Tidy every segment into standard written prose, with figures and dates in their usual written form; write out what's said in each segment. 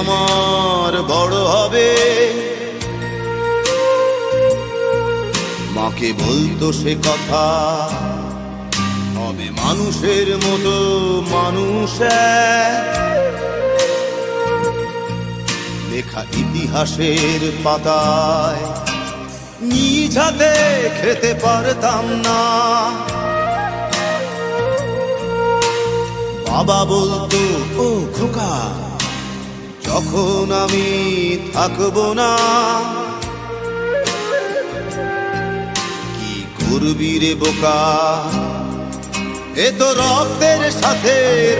আমার বড় হবে। মাকে বলতো সে কথা, হবে মানুষের মতো মানুষ লেখা ইতিহাসের পাতায় নিজ হাতে খেতে পারতাম না। বাবা বলতো, ও খোকা, যখন আমি থাকবো না, কি করবি রে বোকা, এ তো রক্তের সাথে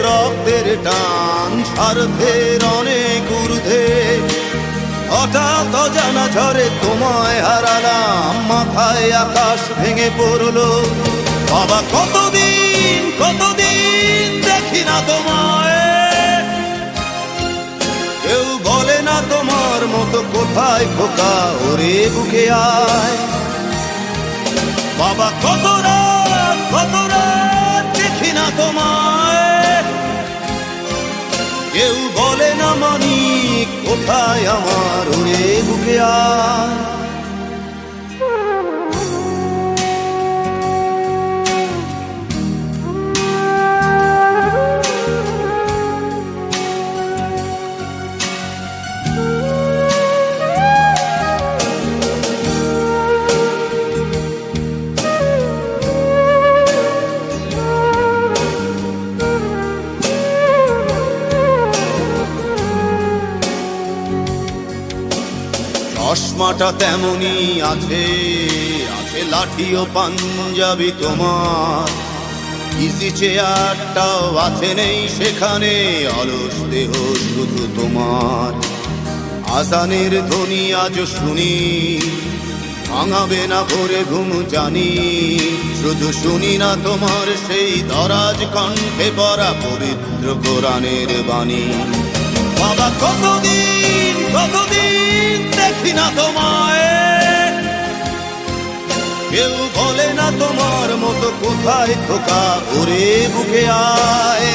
রক্তের টান, স্বার্থের অনেক ঊর্ধ্বে। হঠাৎ অজানা ঝড়ে তোমায় হারালাম, মাথায় আকাশ ভেঙে পড়লো। বাবা কতদিন কতদিন দেখি না তোমায়, কেউ বলে না তোমার মতো কোথায় খোকা, ওরে বুকে আয়। বাবা কত রাত দেখি না তোমায়, কেউ বলে না মানি কোথায় আমার, ওরে বুকে আয়। চশমাটা তেমনি আছে, আছে লাঠি ও পাঞ্জাবি তোমার, ইজি চেয়ারটাও আছে নেই সেখানে, অলস দেহ শুধু তোমার। আজানের ধ্বনি আজ শুনি, ভাঙাবে না ভোরে ঘুম জানি, শুধু শুনি না তোমার সেই দরাজ কণ্ঠে পড়া পবিত্র কোরআনের বাণী। বাবা কতদিন কতদিন দেখি না তোমায়, কেউ বলে না তোমার মতো কোথায় খোকা, ওরে বুকে আয়।